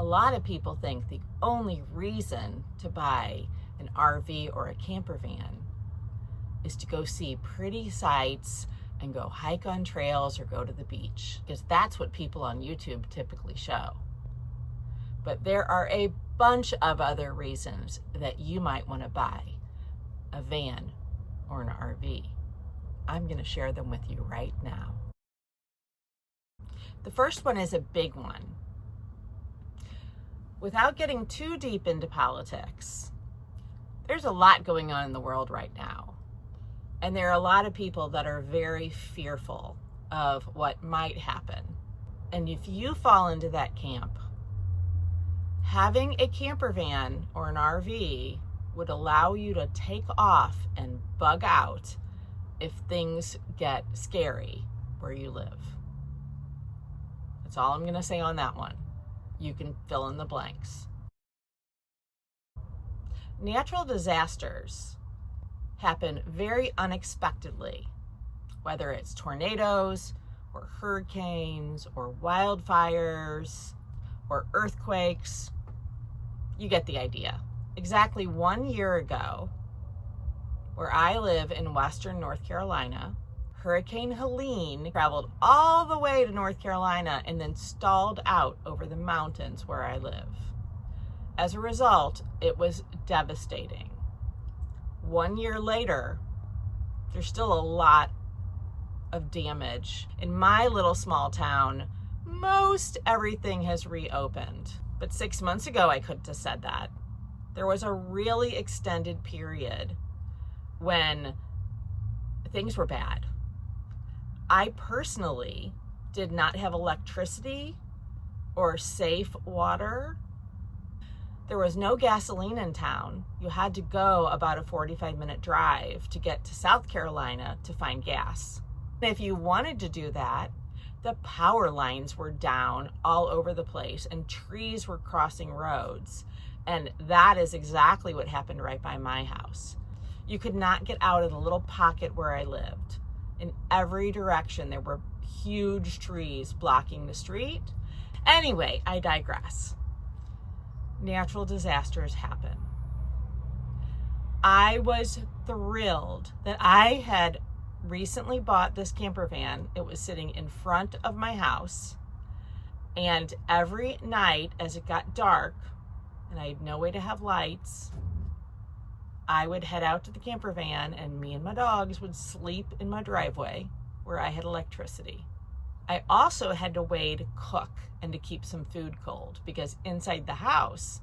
lot of people think the only reason to buy an RV or a camper van is to go see pretty sights and go hike on trails or go to the beach, because that's what people on YouTube typically show. But there are a bunch of other reasons that you might want to buy a van or an RV. I'm going to share them with you right now. The first one is a big one. Without getting too deep into politics, there's a lot going on in the world right now. And there are a lot of people that are very fearful of what might happen. And if you fall into that camp, having a camper van or an RV would allow you to take off and bug out if things get scary where you live. That's all I'm going to say on that one. You can fill in the blanks. Natural disasters happen very unexpectedly, whether it's tornadoes or hurricanes or wildfires or earthquakes. You get the idea. Exactly 1 year ago, where I live in western North Carolina, Hurricane Helene traveled all the way to North Carolina and then stalled out over the mountains where I live. As a result, it was devastating. 1 year later, there's still a lot of damage. In my little small town, most everything has reopened. But 6 months ago, I couldn't have said that. There was a really extended period when things were bad. I personally did not have electricity or safe water. There was no gasoline in town. You had to go about a 45-minute drive to get to South Carolina to find gas. If you wanted to do that, the power lines were down all over the place and trees were crossing roads. And that is exactly what happened right by my house. You could not get out of the little pocket where I lived. In every direction, there were huge trees blocking the street. Anyway, I digress. Natural disasters happen. I was thrilled that I had recently bought this camper van. It was sitting in front of my house. And every night as it got dark, and I had no way to have lights, I would head out to the camper van and me and my dogs would sleep in my driveway where I had electricity. I also had a way to cook and to keep some food cold because inside the house,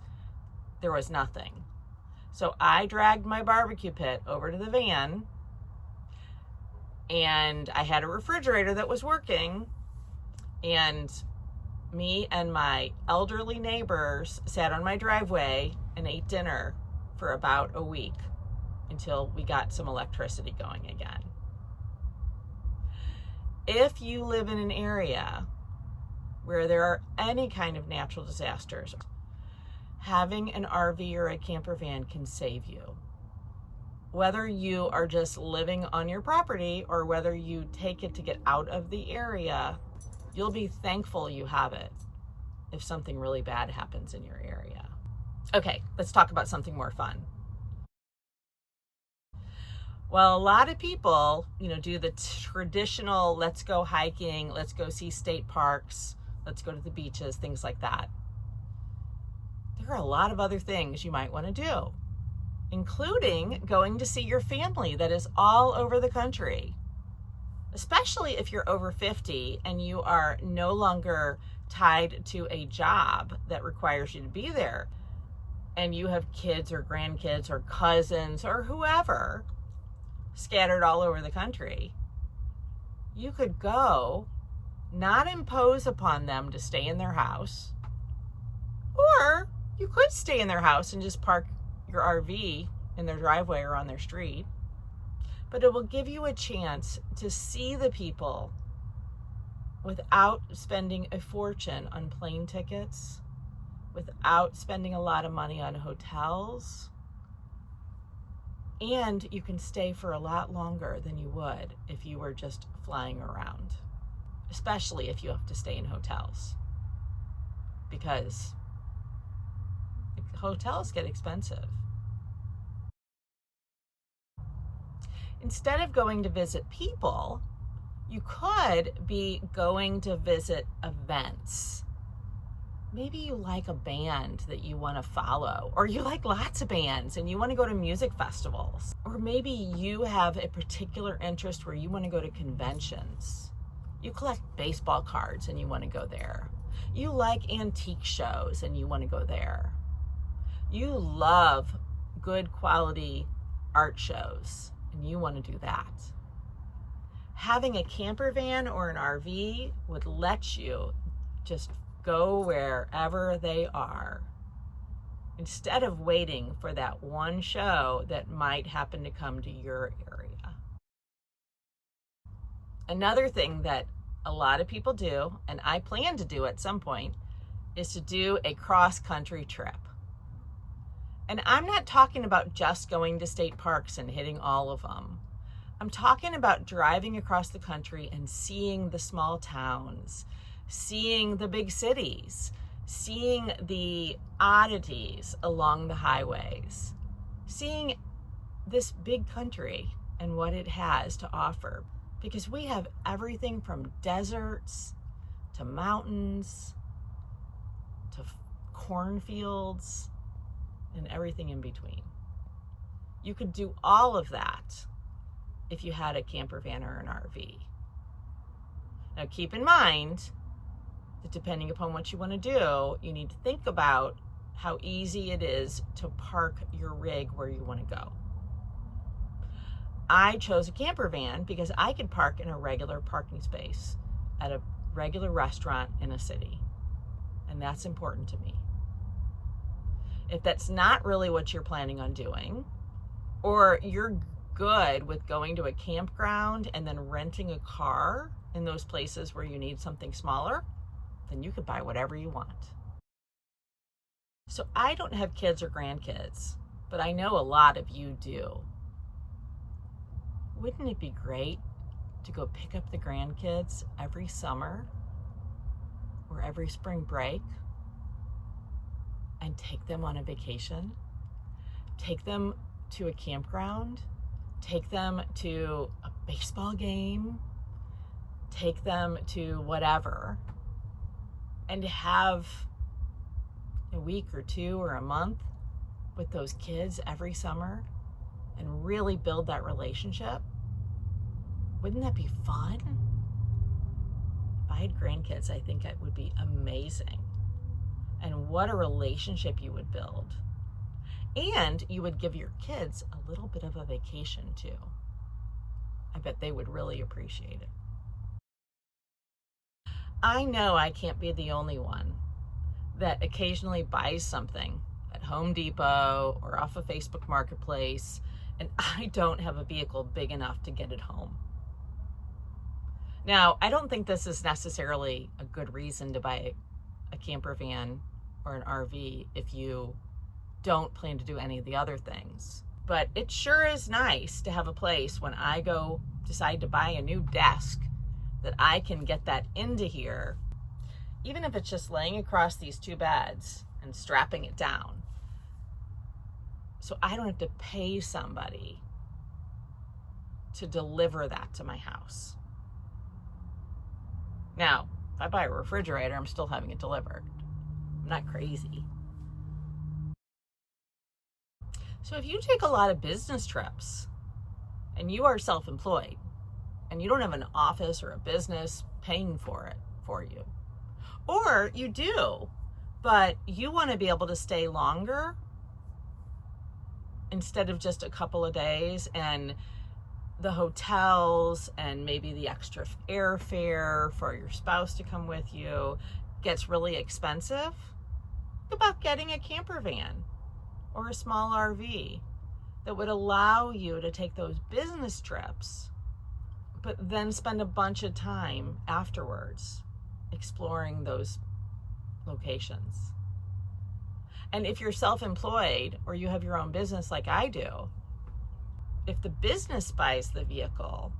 there was nothing. So I dragged my barbecue pit over to the van and I had a refrigerator that was working, and me and my elderly neighbors sat on my driveway and ate dinner for about a week until we got some electricity going again. If you live in an area where there are any kind of natural disasters, having an RV or a camper van can save you. Whether you are just living on your property or whether you take it to get out of the area, you'll be thankful you have it if something really bad happens in your area. Okay, let's talk about something more fun. Well, a lot of people, do the traditional, let's go hiking, let's go see state parks, let's go to the beaches, things like that. There are a lot of other things you might want to do, including going to see your family that is all over the country, especially if you're over 50 and you are no longer tied to a job that requires you to be there, and you have kids or grandkids or cousins or whoever scattered all over the country. You could go, not impose upon them to stay in their house, or you could stay in their house and just park your RV in their driveway or on their street. But it will give you a chance to see the people without spending a fortune on plane tickets, without spending a lot of money on hotels. And you can stay for a lot longer than you would if you were just flying around, especially if you have to stay in hotels, because hotels get expensive. Instead of going to visit people, you could be going to visit events. Maybe you like a band that you want to follow, or you like lots of bands and you want to go to music festivals. Or maybe you have a particular interest where you want to go to conventions. You collect baseball cards and you want to go there. You like antique shows and you want to go there. You love good quality art shows and you want to do that. Having a camper van or an RV would let you just go wherever they are instead of waiting for that one show that might happen to come to your area. Another thing that a lot of people do, and I plan to do at some point, is to do a cross-country trip. And I'm not talking about just going to state parks and hitting all of them. I'm talking about driving across the country and seeing the small towns, seeing the big cities, seeing the oddities along the highways, seeing this big country and what it has to offer. Because we have everything from deserts to mountains to cornfields and everything in between. You could do all of that if you had a camper van or an RV. Now keep in mind that depending upon what you want to do, you need to think about how easy it is to park your rig where you want to go. I chose a camper van because I could park in a regular parking space at a regular restaurant in a city. And that's important to me. If that's not really what you're planning on doing, or you're good with going to a campground and then renting a car in those places where you need something smaller, then you could buy whatever you want. So I don't have kids or grandkids, but I know a lot of you do. Wouldn't it be great to go pick up the grandkids every summer or every spring break and take them on a vacation? Take them to a campground, take them to a baseball game, take them to whatever, and have a week or two or a month with those kids every summer and really build that relationship. Wouldn't that be fun? If I had grandkids, I think it would be amazing. And what a relationship you would build. And you would give your kids a little bit of a vacation too. I bet they would really appreciate it. I know I can't be the only one that occasionally buys something at Home Depot or off a Facebook Marketplace, and I don't have a vehicle big enough to get it home. Now, I don't think this is necessarily a good reason to buy a camper van or an RV if you don't plan to do any of the other things. But it sure is nice to have a place when I go decide to buy a new desk that I can get that into here, even if it's just laying across these two beds and strapping it down. So I don't have to pay somebody to deliver that to my house. Now, if I buy a refrigerator, I'm still having it delivered. I'm not crazy. So if you take a lot of business trips and you are self-employed and you don't have an office or a business paying for it for you, or you do, but you want to be able to stay longer instead of just a couple of days, and the hotels and maybe the extra airfare for your spouse to come with you gets really expensive, think about getting a camper van or a small RV that would allow you to take those business trips, but then spend a bunch of time afterwards exploring those locations. And if you're self-employed or you have your own business like I do, if the business buys the vehicle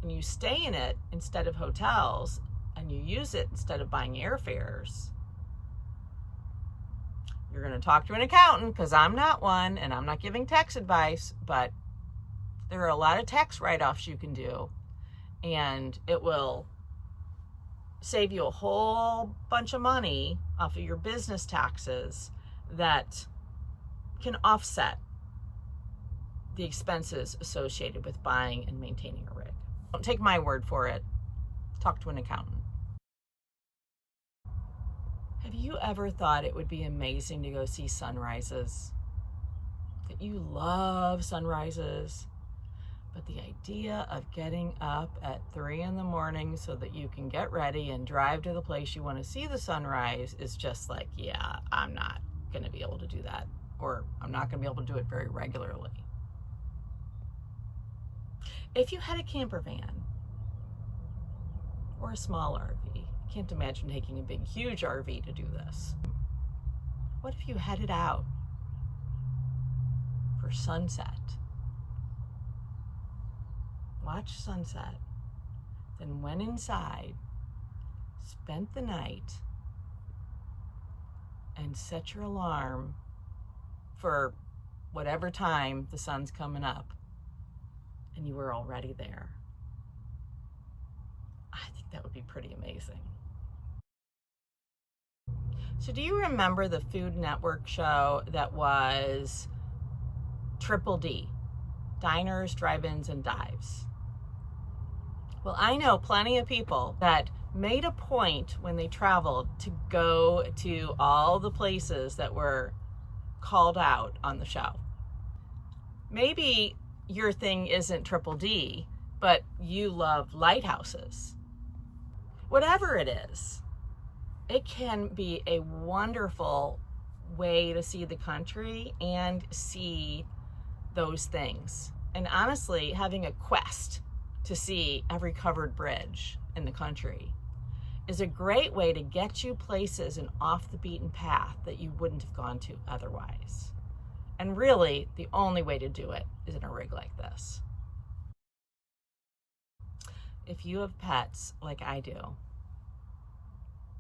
and you stay in it instead of hotels and you use it instead of buying airfares, You're going to talk to an accountant, because I'm not one and I'm not giving tax advice, but there are a lot of tax write-offs you can do, and it will save you a whole bunch of money off of your business taxes that can offset the expenses associated with buying and maintaining a rig. Don't take my word for it. Talk to an accountant. Have you ever thought it would be amazing to go see sunrises? That you love sunrises, but the idea of getting up at 3 in the morning so that you can get ready and drive to the place you want to see the sunrise is just like, yeah, I'm not going to be able to do that, or I'm not going to be able to do it very regularly. If you had a camper van or a small RV, I can't imagine taking a big, huge RV to do this. What if you headed out for sunset? Watch sunset, then went inside, spent the night, and set your alarm for whatever time the sun's coming up, and you were already there. I think that would be pretty amazing. So do you remember the Food Network show that was Triple D, Diners, Drive-Ins, and Dives? Well, I know plenty of people that made a point when they traveled to go to all the places that were called out on the show. Maybe your thing isn't Triple D, but you love lighthouses. Whatever it is, it can be a wonderful way to see the country and see those things. And honestly, having a quest to see every covered bridge in the country is a great way to get you places and off the beaten path that you wouldn't have gone to otherwise. And really, the only way to do it is in a rig like this. If you have pets like I do,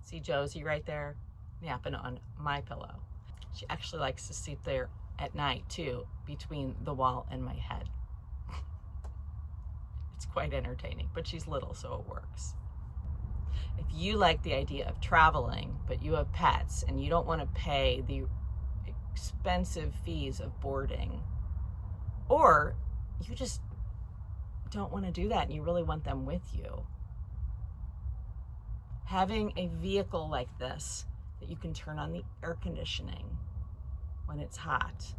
see Josie right there napping on my pillow. She actually likes to sleep there at night too, between the wall and my head. It's quite entertaining, but she's little, so it works. If you like the idea of traveling, but you have pets and you don't want to pay the expensive fees of boarding, or you just don't want to do that and you really want them with you, having a vehicle like this that you can turn on the air conditioning when it's hot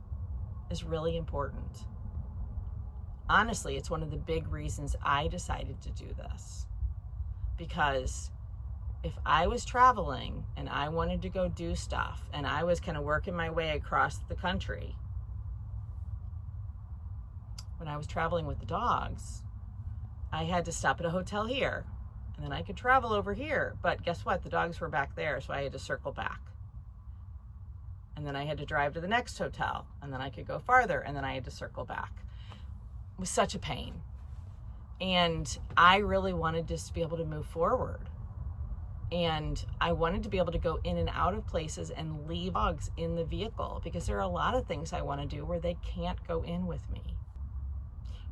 is really important. Honestly, it's one of the big reasons I decided to do this, because if I was traveling and I wanted to go do stuff and I was kind of working my way across the country, when I was traveling with the dogs, I had to stop at a hotel here and then I could travel over here. But guess what? The dogs were back there, so I had to circle back. And then I had to drive to the next hotel, and then I could go farther, and then I had to circle back. It was such a pain. And I really wanted just to be able to move forward. And I wanted to be able to go in and out of places and leave dogs in the vehicle, because there are a lot of things I want to do where they can't go in with me.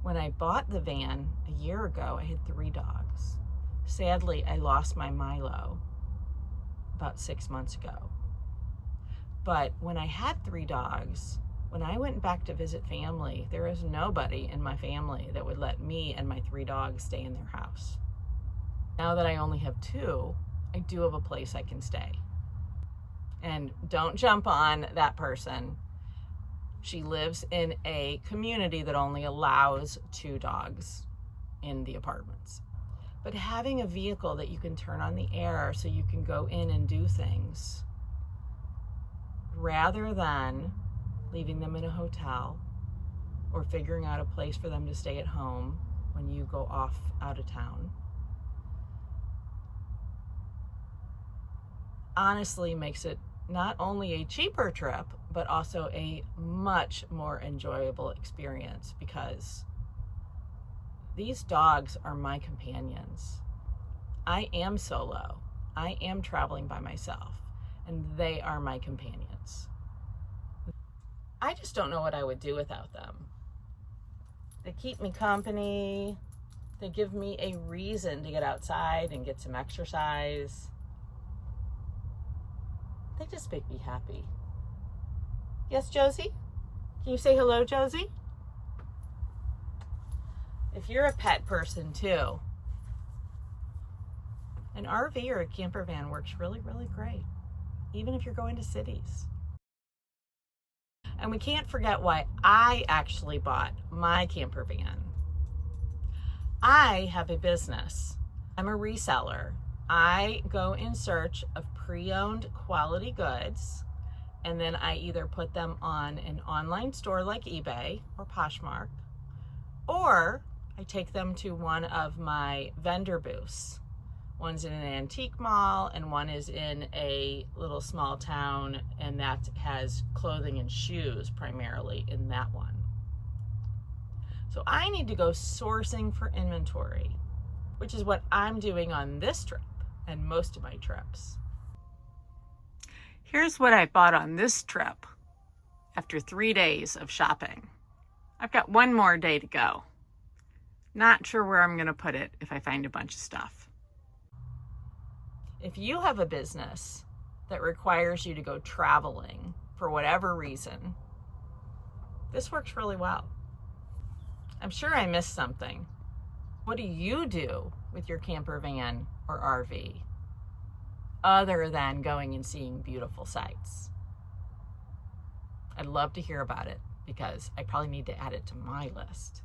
When I bought the van a year ago, I had 3 dogs. Sadly, I lost my Milo about 6 months ago. But when I had 3 dogs, when I went back to visit family, there was nobody in my family that would let me and my 3 dogs stay in their house. Now that I only have 2, I do have a place I can stay. And don't jump on that person. She lives in a community that only allows 2 dogs in the apartments. But having a vehicle that you can turn on the air so you can go in and do things, rather than leaving them in a hotel or figuring out a place for them to stay at home when you go off out of town, honestly makes it not only a cheaper trip, but also a much more enjoyable experience, because these dogs are my companions. I am solo. I am traveling by myself, and they are my companions. I just don't know what I would do without them. They keep me company. They give me a reason to get outside and get some exercise. They just make me happy. Yes, Josie? Can you say hello, Josie? If you're a pet person too, an RV or a camper van works really, really great, even if you're going to cities. And we can't forget why I actually bought my camper van. I have a business. I'm a reseller. I go in search of pre-owned quality goods, and then I either put them on an online store like eBay or Poshmark, or I take them to one of my vendor booths. One's in an antique mall and one is in a little small town, and that has clothing and shoes primarily in that one. So I need to go sourcing for inventory, which is what I'm doing on this trip and most of my trips. Here's what I bought on this trip after 3 days of shopping. I've got one more day to go. Not sure where I'm going to put it if I find a bunch of stuff. If you have a business that requires you to go traveling for whatever reason, this works really well. I'm sure I missed something. What do you do with your camper van or RV other than going and seeing beautiful sights? I'd love to hear about it because I probably need to add it to my list.